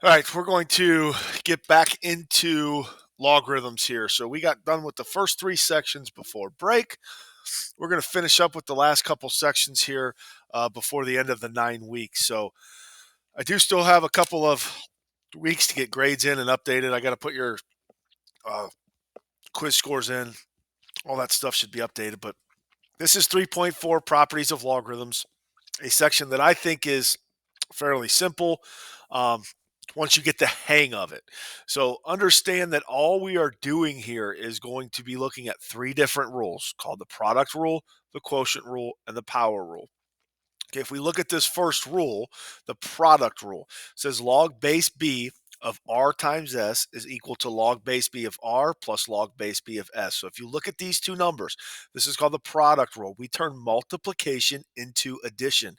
All right, we're going to get back into logarithms here. So we got done with the first three sections before break. We're going to finish up with the last couple sections here before the end of the 9 weeks. So I do still have a couple of weeks to get grades in and updated. I got to put your uh, quiz scores in. All that stuff should be updated. But this is 3.4 properties of logarithms, a section that I think is fairly simple um, once you get the hang of it. So understand that all we are doing here is going to be looking at three different rules called the product rule, the quotient rule, and the power rule. Okay, if we look at this first rule, the product rule says log base b of r times s is equal to log base b of r plus log base b of s. So if you look at these two numbers, this is called the product rule. We turn multiplication into addition.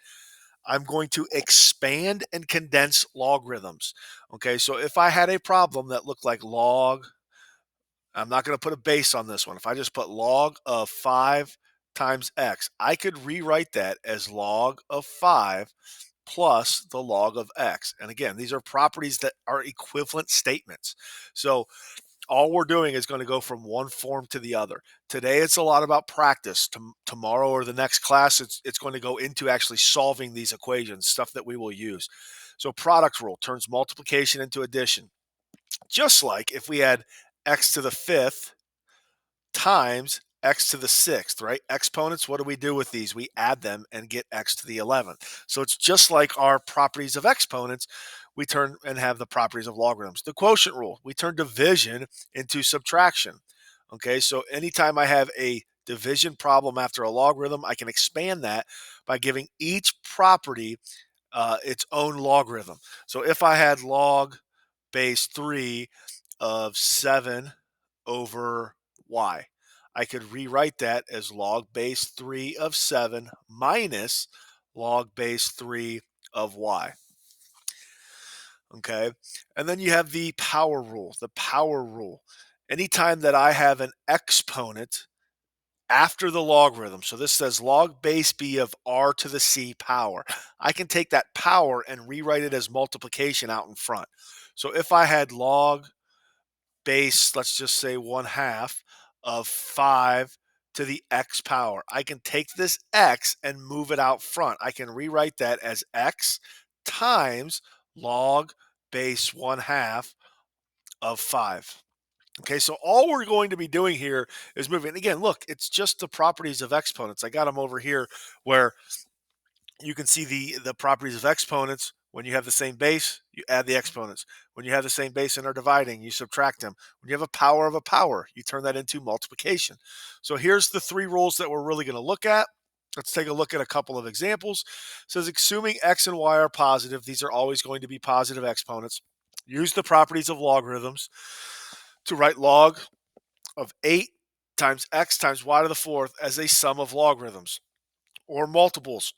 I'm going to expand and condense logarithms. Okay, so if I had a problem that looked like log, I'm not going to put a base on this one. If I just put log of 5 times x, I could rewrite that as log of 5 plus the log of x. And again, these are properties that are equivalent statements. So all we're doing is going to go from one form to the other. Today, it's a lot about practice. Tomorrow or the next class, it's going to go into actually solving these equations, stuff that we will use. So product rule turns multiplication into addition. Just like if we had x to the fifth times x to the sixth, right? Exponents, what do we do with these? We add them and get x to the 11th. So it's just like our properties of exponents, we turn and have the properties of logarithms. The quotient rule, we turn division into subtraction. Okay, so anytime I have a division problem after a logarithm, I can expand that by giving each property its own logarithm. So if I had log base 3 of 7 over y, I could rewrite that as log base 3 of 7 minus log base 3 of y. Okay. And then you have the power rule. The power rule. Anytime that I have an exponent after the logarithm, so this says log base b of r to the c power, I can take that power and rewrite it as multiplication out in front. So if I had log base, let's just say 1/2 of 5 to the x power. I can take this x and move it out front. I can rewrite that as x times log base 1/2 of 5. Okay, so all we're going to be doing here is moving. And again, look, it's just the properties of exponents. I got them over here where you can see the properties of exponents. When you have the same base, you add the exponents. When you have the same base and are dividing, you subtract them. When you have a power of a power, you turn that into multiplication. So here's the three rules that we're really going to look at. Let's take a look at a couple of examples. It says assuming x and y are positive, these are always going to be positive exponents. Use the properties of logarithms to write log of 8 times x times y to the fourth as a sum of logarithms or multiples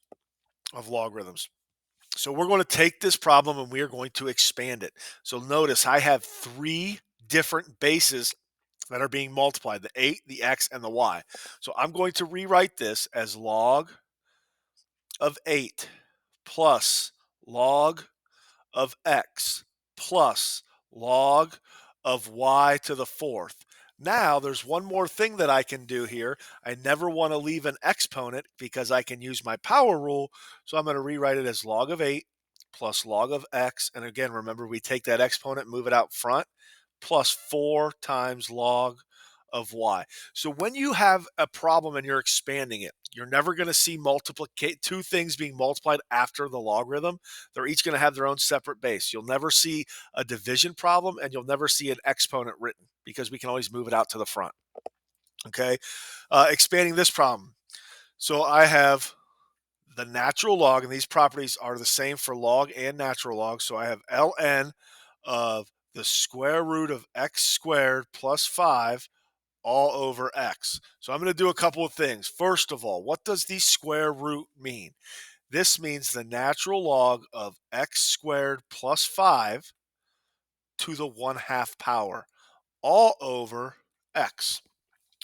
of logarithms. So we're going to take this problem and we are going to expand it. So notice I have three different bases that are being multiplied, the 8, the x, and the y. So I'm going to rewrite this as log of 8 plus log of x plus log of y to the fourth. Now there's one more thing that I can do here. I never want to leave an exponent because I can use my power rule. So I'm going to rewrite it as log of 8 plus log of x. And again, remember we take that exponent, move it out front, plus 4 times log of y. So when you have a problem and you're expanding it, you're never going to see two things being multiplied after the logarithm. They're each going to have their own separate base. You'll never see a division problem and you'll never see an exponent written because we can always move it out to the front. Okay, expanding this problem. So I have the natural log, and these properties are the same for log and natural log. So I have ln of the square root of x squared plus 5 all over x. So I'm going to do a couple of things. First of all, what does the square root mean? This means the natural log of x squared plus 5 to the 1/2 power all over x,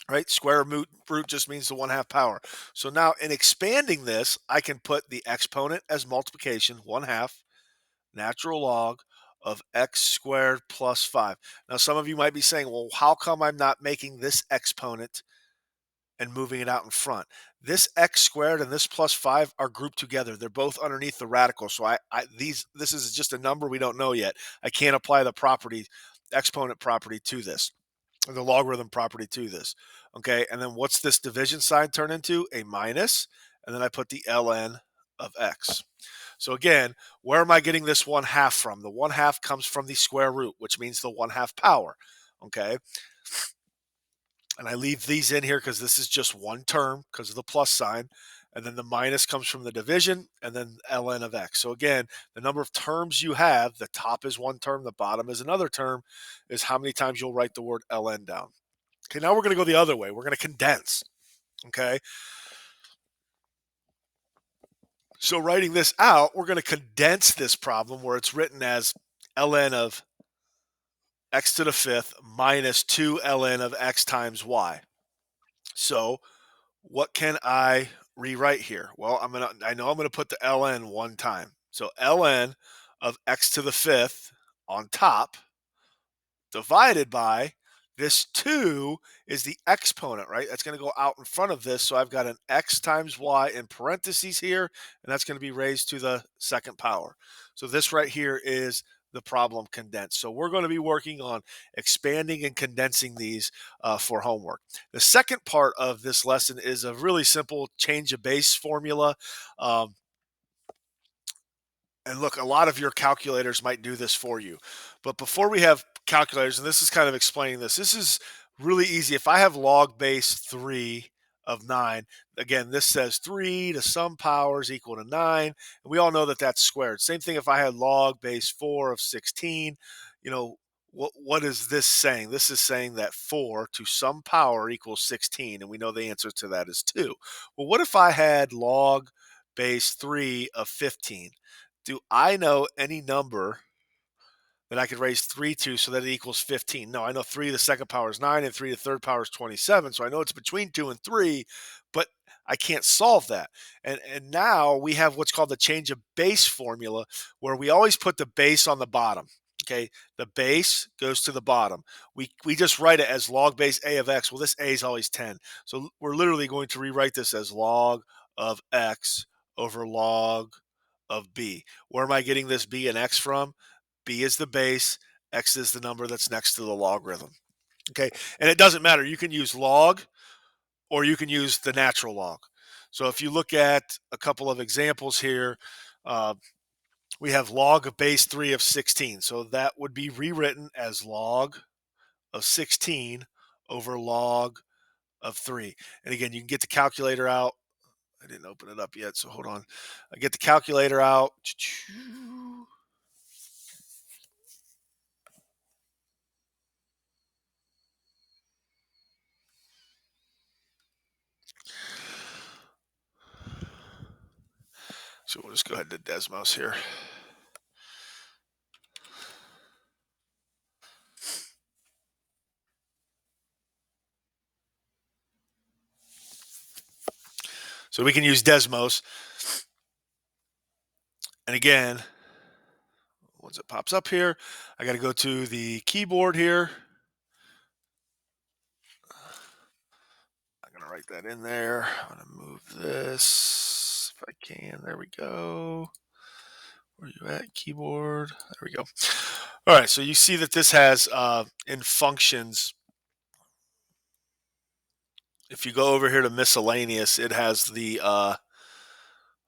right? Square root just means the 1/2 power. So now in expanding this, I can put the exponent as multiplication, 1/2 natural log of x squared plus 5. Now, some of you might be saying, well, how come I'm not making this exponent and moving it out in front? This x squared and this plus 5 are grouped together. They're both underneath the radical. So this is just a number we don't know yet. I can't apply the property, exponent property to this, or the logarithm property to this. Okay, and then what's this division sign turn into? A minus, and then I put the ln of x. So again, where am I getting this 1/2 from? The 1/2 comes from the square root, which means the 1/2 power. Okay, and I leave these in here because this is just one term because of the plus sign. And then the minus comes from the division, and then ln of x. So again, the number of terms you have, the top is one term, the bottom is another term, is how many times you'll write the word ln down. Okay, now we're going to go the other way. We're going to condense. Okay, so writing this out, we're going to condense this problem where it's written as ln of x to the 5th minus 2 ln of x times y. So what can I rewrite here? Well, I know I'm gonna put the ln one time. So ln of x to the 5th on top divided by this 2 is the exponent, right? That's going to go out in front of this. So I've got an x times y in parentheses here, and that's going to be raised to the second power. So this right here is the problem condensed. So we're going to be working on expanding and condensing these for homework. The second part of this lesson is a really simple change of base formula. Um, and look, a lot of your calculators might do this for you. But before we have calculators, and this is kind of explaining this is really easy. If I have log base 3 of 9, again, this says 3 to some powers equal to 9. And we all know that that's squared. Same thing if I had log base 4 of 16. You know, what is this saying? This is saying that 4 to some power equals 16. And we know the answer to that is 2. Well, what if I had log base 3 of 15? Do I know any number that I could raise 3 to so that it equals 15? No, I know 3 to the second power is 9 and 3 to the third power is 27. So I know it's between 2 and 3, but I can't solve that. And now we have what's called the change of base formula, where we always put the base on the bottom. Okay, the base goes to the bottom. We just write it as log base a of x. Well, this a is always 10. So we're literally going to rewrite this as log of x over log of b. Where am I getting this b and x from? B is the base, x is the number that's next to the logarithm. Okay, and it doesn't matter. You can use log or you can use the natural log. So if you look at a couple of examples here, uh, we have log of base 3 of 16. So that would be rewritten as log of 16 over log of 3. And again, you can get the calculator out. I didn't open it up yet, so hold on. I get the calculator out. So we'll just go ahead to Desmos here. So we can use Desmos. And again, once it pops up here, I got to go to the keyboard here. I'm going to write that in there. I'm going to move this if I can. There we go. Where are you at, keyboard? There we go. All right, so you see that this has in functions, if you go over here to miscellaneous, it has the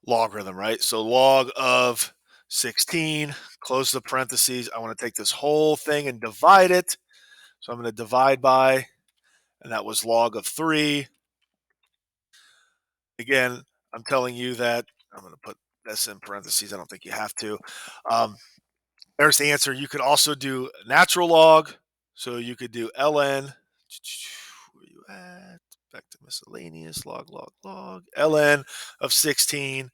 logarithm, right? So log of 16, close the parentheses. I want to take this whole thing and divide it. So I'm going to divide by, and that was log of 3. Again, I'm telling you that I'm going to put this in parentheses. I don't think you have to. There's the answer. You could also do natural log. So you could do ln. Where you at? Back to miscellaneous. Log, log, log. ln of 16.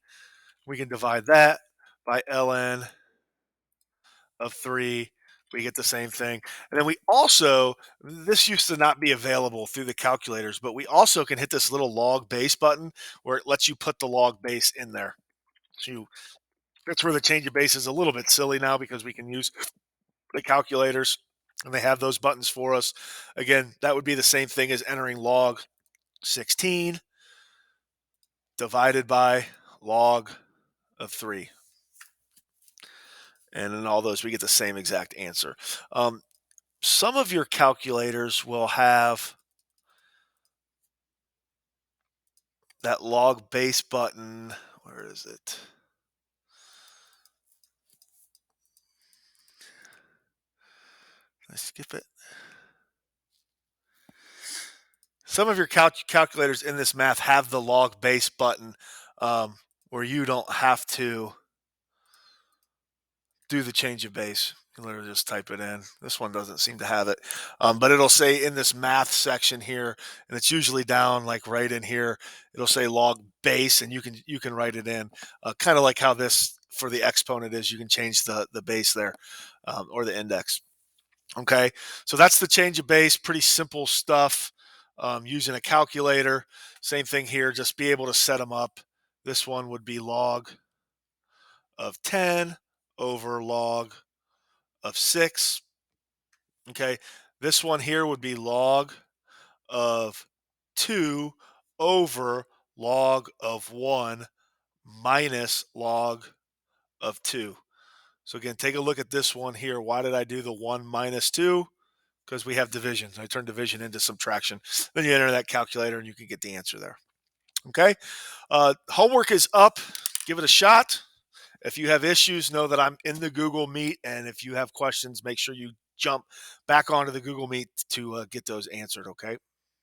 We can divide that by ln of 3. We get the same thing. And then we also, this used to not be available through the calculators, but we also can hit this little log base button where it lets you put the log base in there. So that's where the change of base is a little bit silly now, because we can use the calculators, and they have those buttons for us. Again, that would be the same thing as entering log 16 divided by log of 3. And in all those, we get the same exact answer. Some of your calculators will have that log base button. Where is it? Did I skip it? Some of your calculators in this math have the log base button, where you don't have to do the change of base. You can literally just type it in. This one doesn't seem to have it, but it'll say in this math section here, and it's usually down like right in here. It'll say log base, and you can write it in, kind of like how this for the exponent is. You can change the base there, or the index. Okay, so that's the change of base. Pretty simple stuff, using a calculator. Same thing here. Just be able to set them up. This one would be log of 10 over log of 6. Okay, this one here would be log of 2 over log of 1 minus log of 2. So again, take a look at this one here. Why did I do the 1 minus 2? Because we have division. I turned division into subtraction. Then you enter that calculator and you can get the answer there. Okay, homework is up. Give it a shot. If you have issues, know that I'm in the Google Meet, and if you have questions, make sure you jump back onto the Google Meet to get those answered, okay?